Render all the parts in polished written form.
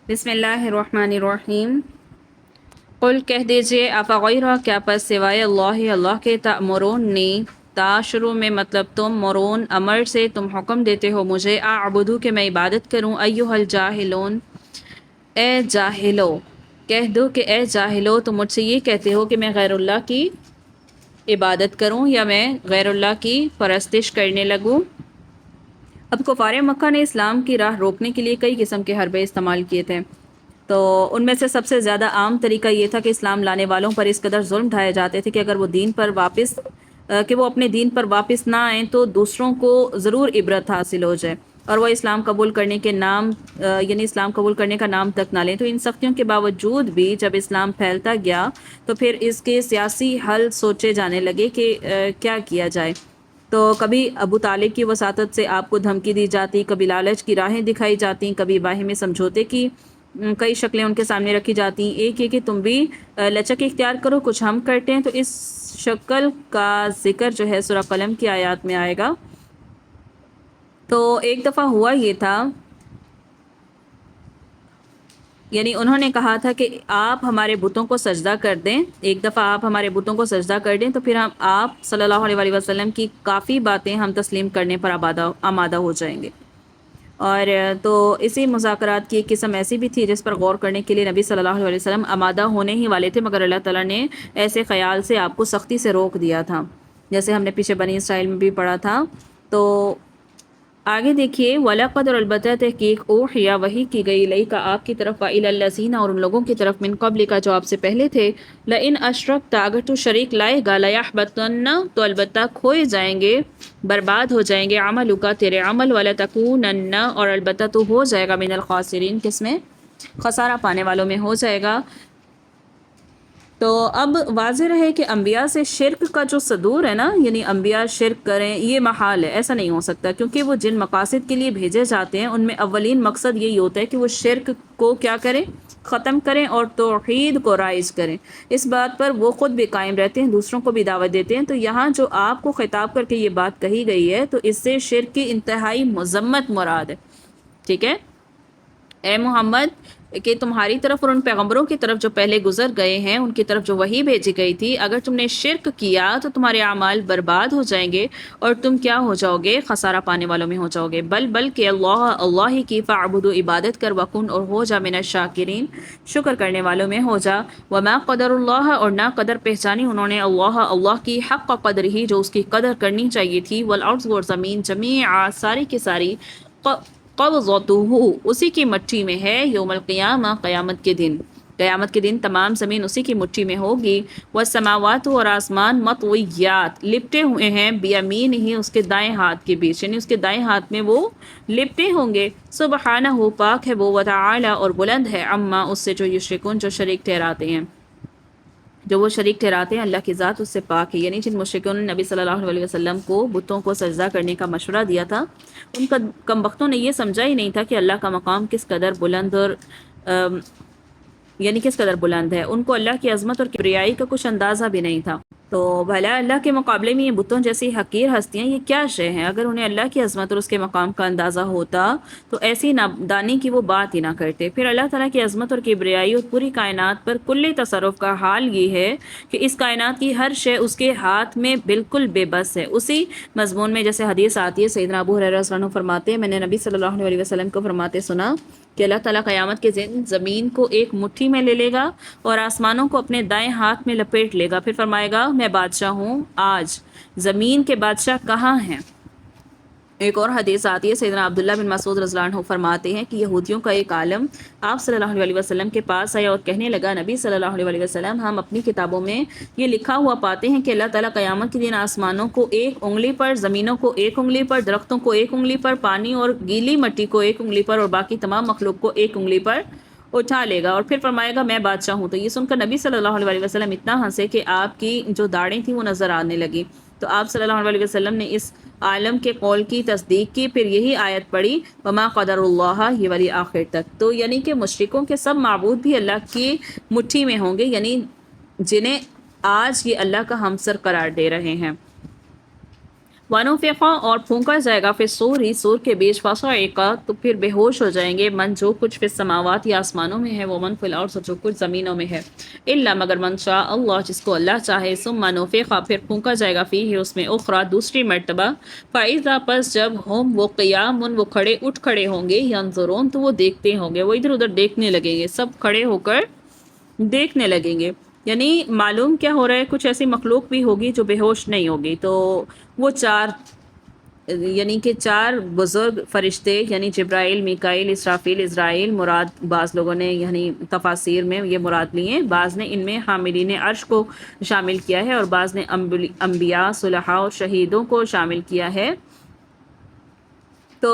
بسم اللہ الرحمن الرحیم۔ قل کہہ دیجئے افغیر کیا پس سوائے اللہ کے تأمرونی، تا شروع میں مطلب تم مرون امر سے تم حکم دیتے ہو مجھے اعبدو کہ میں عبادت کروں ایھا الجاہلون اے جاہلو، کہہ دو کہ اے جاہلو تم مجھ سے یہ کہتے ہو کہ میں غیر اللہ کی عبادت کروں یا میں غیر اللہ کی پرستش کرنے لگوں۔ اب کفار مکہ نے اسلام کی راہ روکنے کے لیے کئی قسم کے حربے استعمال کیے تھے، تو ان میں سے سب سے زیادہ عام طریقہ یہ تھا کہ اسلام لانے والوں پر اس قدر ظلم ڈھائے جاتے تھے کہ اگر وہ دین پر واپس کہ وہ اپنے دین پر واپس نہ آئیں تو دوسروں کو ضرور عبرت حاصل ہو جائے اور وہ اسلام قبول کرنے کے نام یعنی اسلام قبول کرنے کا نام تک نہ لیں۔ تو ان سختیوں کے باوجود بھی جب اسلام پھیلتا گیا تو پھر اس کے سیاسی حل سوچے جانے لگے کہ کیا کیا جائے۔ تو کبھی ابو طالب کی وساطت سے آپ کو دھمکی دی جاتی، کبھی لالچ کی راہیں دکھائی جاتی، کبھی باہمی سمجھوتے کی کئی شکلیں ان کے سامنے رکھی جاتی ہیں۔ ایک یہ کہ تم بھی لچک اختیار کرو، کچھ ہم کرتے ہیں۔ تو اس شکل کا ذکر جو ہے سورہ قلم کی آیات میں آئے گا۔ تو ایک دفعہ ہوا یہ تھا، یعنی انہوں نے کہا تھا کہ آپ ہمارے بتوں کو سجدہ کر دیں، ایک دفعہ آپ ہمارے بتوں کو سجدہ کر دیں تو پھر ہم آپ صلی اللہ علیہ وسلم کی کافی باتیں ہم تسلیم کرنے پر آمادہ ہو جائیں گے۔ اور تو اسی مذاکرات کی ایک قسم ایسی بھی تھی جس پر غور کرنے کے لیے نبی صلی اللہ علیہ وسلم آمادہ ہونے ہی والے تھے، مگر اللہ تعالیٰ نے ایسے خیال سے آپ کو سختی سے روک دیا تھا، جیسے ہم نے پیچھے بنی اسرائیل میں بھی پڑھا تھا۔ تو آگے دیکھیے وَلَقَدْ اور البتہ تحقیق اوحی وحی کی گئی الیک آپ کی طرف وَإِلَى الَّذِينَ اور ان لوگوں کی طرف من قبل کا جو آپ سے پہلے تھے لَإِنْ أَشْرَكْتَ اگر تو شریک لائے گا لَيَحْبَطَنَّ تو البتہ کھوئے جائیں گے، برباد ہو جائیں گے عملک تیرے عمل وَلَتَكُونَنَّ اور البتہ تو ہو جائے گا من الخاسرین کس میں خسارہ پانے والوں میں ہو جائے گا۔ تو اب واضح رہے کہ انبیاء سے شرک کا جو صدور ہے نا، یعنی انبیاء شرک کریں یہ محال ہے، ایسا نہیں ہو سکتا، کیونکہ وہ جن مقاصد کے لیے بھیجے جاتے ہیں ان میں اولین مقصد یہی ہوتا ہے کہ وہ شرک کو کیا کریں، ختم کریں اور توحید کو رائج کریں۔ اس بات پر وہ خود بھی قائم رہتے ہیں، دوسروں کو بھی دعوت دیتے ہیں۔ تو یہاں جو آپ کو خطاب کر کے یہ بات کہی گئی ہے تو اس سے شرک کی انتہائی مذمت مراد ہے، ٹھیک ہے؟ اے محمد کہ تمہاری طرف اور ان پیغمبروں کی طرف جو پہلے گزر گئے ہیں ان کی طرف جو وحی بھیجی گئی تھی، اگر تم نے شرک کیا تو تمہارے اعمال برباد ہو جائیں گے اور تم کیا ہو جاؤ گے، خسارہ پانے والوں میں ہو جاؤ گے۔ بلکہ اللہ ہی کی فاعبدوا عبادت کر وکن اور ہو جا من الشاکرین شکر کرنے والوں میں ہو جا۔ وما قدر اللہ اور نہ قدر پہچانی انہوں نے اللہ کی حق قدر ہی جو اس کی قدر کرنی چاہیے تھی، والارض اور زمین جمیعا ساری کی ساری قبضتہ اسی کی مٹھی میں ہے، یوم القیامہ قیامت کے دن، قیامت کے دن تمام زمین اسی کی مٹھی میں ہوگی۔ والسماوات اور آسمان مطویات لپٹے ہوئے ہیں بیمین ہی اس کے دائیں ہاتھ کے بیچ، یعنی اس کے دائیں ہاتھ میں وہ لپٹے ہوں گے۔ سبحانہ پاک ہے وہ، وتعالی اور بلند ہے، عما اس سے جو یشرکون جو شریک ٹھہراتے ہیں، جو وہ شریک ٹھہراتے ہیں اللہ کی ذات اس سے پاک ہے۔ یعنی جن مشرکون نے نبی صلی اللہ علیہ وسلم کو بتوں کو سجدہ کرنے کا مشورہ دیا تھا، ان کا کم بختوں نے یہ سمجھا ہی نہیں تھا کہ اللہ کا مقام کس قدر بلند اور یعنی کس قدر بلند ہے، ان کو اللہ کی عظمت اور کبریائی کا کچھ اندازہ بھی نہیں تھا۔ تو بھلا اللہ کے مقابلے میں یہ بتوں جیسی حقیر ہستیاں یہ کیا شے ہیں؟ اگر انہیں اللہ کی عظمت اور اس کے مقام کا اندازہ ہوتا تو ایسی نادانی کی وہ بات ہی نہ کرتے۔ پھر اللہ تعالیٰ کی عظمت اور کبریائی اور پوری کائنات پر کلی تصرف کا حال یہ ہے کہ اس کائنات کی ہر شے اس کے ہاتھ میں بالکل بے بس ہے۔ اسی مضمون میں جیسے حدیث آتی ہے، سیدنا ابو ہریرہ رضی اللہ عنہ فرماتے ہیں میں نے نبی صلی اللہ علیہ وسلم کو فرماتے سنا کہ اللہ تعالیٰ قیامت کے دن زمین کو ایک مٹھی میں لے لے گا اور آسمانوں کو اپنے دائیں ہاتھ میں لپیٹ لے گا، پھر فرمائے گا میں بادشاہ ہوں، آج زمین کے بادشاہ کہاں ہیں؟ ایک اور حدیث آتی ہے، سیدنا عبداللہ بن مسعود رضی اللہ عنہ فرماتے ہیں کہ یہودیوں کا ایک عالم آپ صلی اللہ علیہ وسلم کے پاس آیا اور کہنے لگا نبی صلی اللہ علیہ وسلم ہم اپنی کتابوں میں یہ لکھا ہوا پاتے ہیں کہ اللہ تعالیٰ قیامت کے دن آسمانوں کو ایک انگلی پر، زمینوں کو ایک انگلی پر، درختوں کو ایک انگلی پر، پانی اور گیلی مٹی کو ایک انگلی پر اور باقی تمام مخلوق کو ایک انگلی پر اٹھا لے گا اور پھر فرمائے گا میں بادشاہ ہوں۔ تو یہ سن کر نبی صلی اللہ علیہ وسلم اتنا ہنسے کہ آپ کی جو داڑھیں تھیں وہ نظر آنے لگی۔ تو آپ صلی اللہ علیہ وسلم نے اس عالم کے قول کی تصدیق کی، پھر یہی آیت پڑھی وما قدر اللہ، یہ والی آخر تک۔ تو یعنی کہ مشرکوں کے سب معبود بھی اللہ کی مٹھی میں ہوں گے، یعنی جنہیں آج یہ اللہ کا ہمسر قرار دے رہے ہیں۔ वनुफ़िख़ा और फूंका जाएगा फिर सूरी सूर के बीच फ़सइक़ा तो फिर बेहोश हो जाएंगे मन जो कुछ फिर समावात या आसमानों में है वो मन फिल अर्ज़ जो कुछ ज़मीनों में है इल्ला मगर मन शा अल्लाह जिसको अल्लाह चाहे सुम्मा नुफ़िख़ा फिर फूंका जाएगा फ़ीही उसमें उख़रा दूसरी मर्तबा फ़इज़ा पस जब हम वो क़ियामुन वो उठ खड़े होंगे यंज़ुरून तो वो देखते होंगे वो इधर उधर देखने लगेंगे सब खड़े होकर देखने लगेंगे यानी मालूम क्या हो रहा है कुछ ऐसी मखलूक भी होगी जो बेहोश नहीं होगी तो वो चार यानी कि चार बुज़ुर्ग फरिश्ते यानी जिब्राइल मीकाइल इसराफील इज़राइल मुराद बाज़ लोगों ने यानी तफासिर में ये मुराद लिए बाज़ ने इनमें हामिलीन अर्श को शामिल किया है और बाज़ ने अम्बिया सुलहा और शहीदों को शामिल किया है। तो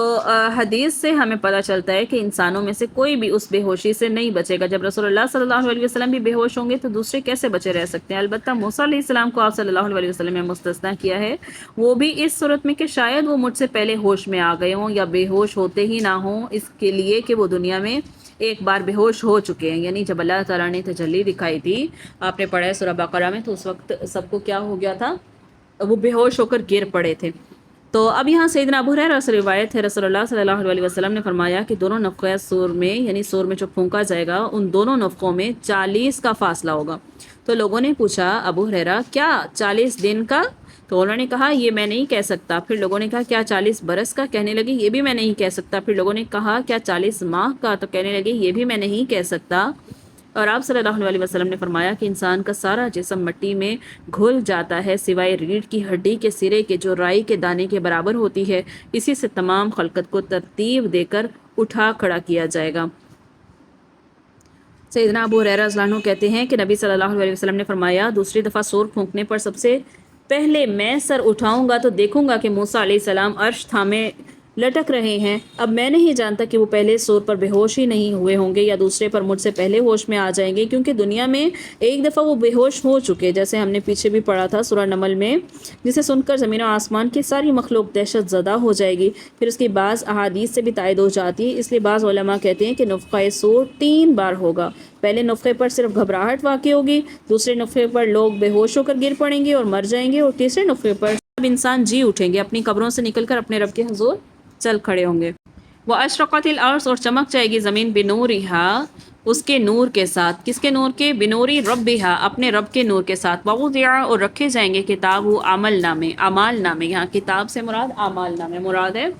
हदीस से हमें पता चलता है कि इंसानों में से कोई भी उस बेहोशी से नहीं बचेगा। जब रसूलुल्लाह सल्लल्लाहु अलैहि वसल्लम भी बेहोश होंगे तो दूसरे कैसे बचे रह सकते हैं। अलबत्ता मूसा अलैहिस्सलाम को आप सल्लल्लाहु अलैहि वसल्लम ने मुस्तस्ना किया है, वो भी इस सूरत में कि शायद वो मुझसे पहले होश में आ गए हों या बेहोश होते ही ना हों, इसके लिए कि वो दुनिया में एक बार बेहोश हो चुके हैं। यानी जब अल्लाह ताला ने तजल्ली दिखाई थी, आपने पढ़ा है सूरह बकरा में, तो उस वक्त सबको क्या हो गया था, वो बेहोश होकर गिर पड़े थे। तो अब यहाँ सैयदना अबू हुरैरा से रिवायत है रसूलुल्लाह सल्लल्लाहु अलैहि वसल्लम ने फरमाया कि दोनों नफ़क़े सूर में यानी सूर में जो फूंका जाएगा उन दोनों नफ़क़ों में 40 का फासला होगा। तो लोगों ने पूछा अबू हुरैरा क्या 40 दिन का, तो उन्होंने कहा ये मैं नहीं कह सकता। फिर लोगों ने कहा क्या 40 बरस का, कहने लगे ये भी मैं नहीं कह सकता। फिर लोगों ने कहा क्या 40 माह का, तो कहने लगे ये भी मैं नहीं कह सकता। और आप सल्लल्लाहु अलैहि वसल्लम ने फरमाया कि इंसान का सारा जिस्म मिट्टी में घुल जाता है सिवाय रीढ़ की हड्डी के सिरे के जो राई के दाने के बराबर होती है, इसी से तमाम खलकत को तरतीब देकर उठा खड़ा किया जाएगा। सैयदना अबू हुरैरा रज़ियल्लाहु अन्हु कहते हैं कि नबी सल्लल्लाहु अलैहि वसल्लम ने फरमाया दूसरी दफ़ा सूर फूंकने पर सबसे पहले मैं सर उठाऊंगा तो देखूंगा कि मूसा अलैहिस्सलाम अर्श थामे लटक रहे हैं। अब मैं नहीं जानता कि वो पहले सूर पर बेहोश ही नहीं हुए होंगे या दूसरे पर मुझसे पहले होश में आ जाएंगे, क्योंकि दुनिया में एक दफ़ा वो बेहोश हो चुके, जैसे हमने पीछे भी पढ़ा था सूरह नमल में, जिसे सुनकर ज़मीन और आसमान की सारी मखलूक दहशत ज़दा हो जाएगी। फिर उसकी बाज़ अहादीस से भी तायद हो जाती है, इसलिए बाज़ उलमा कहते हैं कि नुफ़क़े सूर 3 बार होगा। पहले नुफ़क़े पर सिर्फ घबराहट वाक़ई होगी, दूसरे नुफ़क़े पर लोग बेहोश होकर गिर पड़ेंगे और मर जाएंगे, और तीसरे नुफ़क़े पर सब इंसान जी उठेंगे, अपनी कब्रों से निकलकर अपने रब के हुज़ूर चल खड़े होंगे। वह अशरक़तिल अर्ज़ और चमक जाएगी ज़मीन बिनूरिहा उसके नूर के साथ। किसके नूर के? बिनूरी रब्बिहा अपने रब के नूर के साथ। ववुदिअ और रखे जाएंगे किताब अमल नामे, अमाल नामे, यहाँ किताब से मुराद अमाल नामे मुराद है।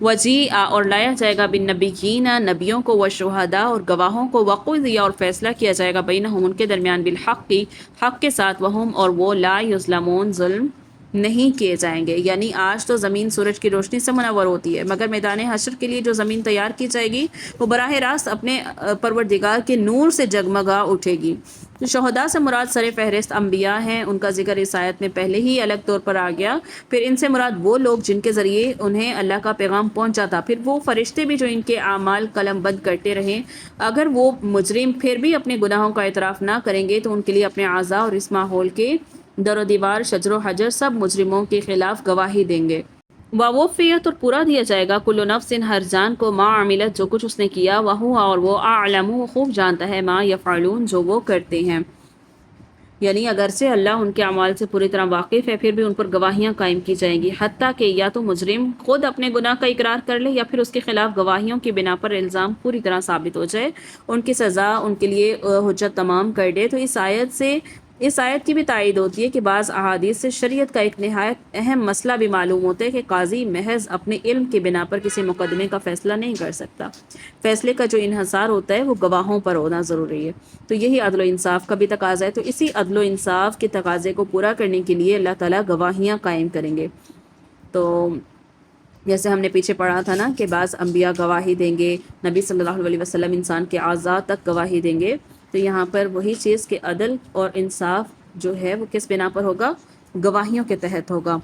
वजीआ और लाया जाएगा बिन नबीयीना नबियों को, व शुहदा और गवाहों को, वक़ुज़िया और फैसला किया जाएगा बैनहुम उनके दरमियान बिल हक़्क़ि हक़ के साथ, वहुम और वो ला युज़लमून ज़ुल्म नहीं किए जाएंगे। यानी आज तो ज़मीन सूरज की रोशनी से मुनव्वर होती है, मगर मैदान हशर के लिए जो ज़मीन तैयार की जाएगी वो बराह रास्त अपने परवरदिगार के नूर से जगमगा उठेगी। तो शहदा से मुराद सर फहरिस्त अम्बिया हैं, उनका जिक्र इस आयत में पहले ही अलग तौर पर आ गया। फिर इनसे मुराद वो लोग जिनके ज़रिए उन्हें अल्लाह का पैगाम पहुंचा था। फिर वो फरिश्ते भी जो इनके आमाल कलमबंद करते रहें। अगर वो मुजरिम फिर भी अपने गुनाहों का एतराफ़ ना करेंगे तो उनके लिए अपने आज़ा और इस माहौल के दरो दीवार शजरो हजर सब मुजरिमों के खिलाफ गवाही देंगे। ववफ़ियत और पूरा दिया जाएगा कुल्लु नफ्सिन हर जान को मा अमिलत जो कुछ उसने किया, वहुआ और वो आलमु खूब जानता है मा यफ़अलून जो वो करते हैं। यानी अगर से अल्लाह उनके अमाल से पूरी तरह वाकिफ़ है, फिर भी उन पर गवाहियाँ कायम की जाएंगी, हत्ता कि या तो मुजरिम खुद अपने गुनाह का इकरार कर ले या फिर उसके खिलाफ गवाहियों की बिना पर इल्ज़ाम पूरी तरह साबित हो जाए, उनकी सज़ा उनके लिए हुज्जत तमाम कर दे। तो इस आयत की भी तायद होती है कि बाज़ अहादीस से शरीयत का एक नहायत अहम मसला भी मालूम होता है कि काजी महज अपने इल्म की बिना पर किसी मुकदमे का फ़ैसला नहीं कर सकता। फ़ैसले का जो इन्हसार होता है वो गवाहों पर होना ज़रूरी है। तो यही अदल व इंसाफ़ का भी तकाज़ा है। तो इसी अदल व इंसाफ़ के तकाज़े को पूरा करने के लिए अल्लाह ताला गवाहियाँ कायम करेंगे। तो जैसे हमने पीछे पढ़ा था ना कि बाज़ अम्बिया गवाही देंगे, नबी सल्लल्लाहु अलैहि वसल्लम इंसान के आज़ा तक गवाही देंगे। तो यहाँ पर वही चीज़ कि अदल और इंसाफ जो है वो किस बिना पर होगा? गवाहियों के तहत होगा।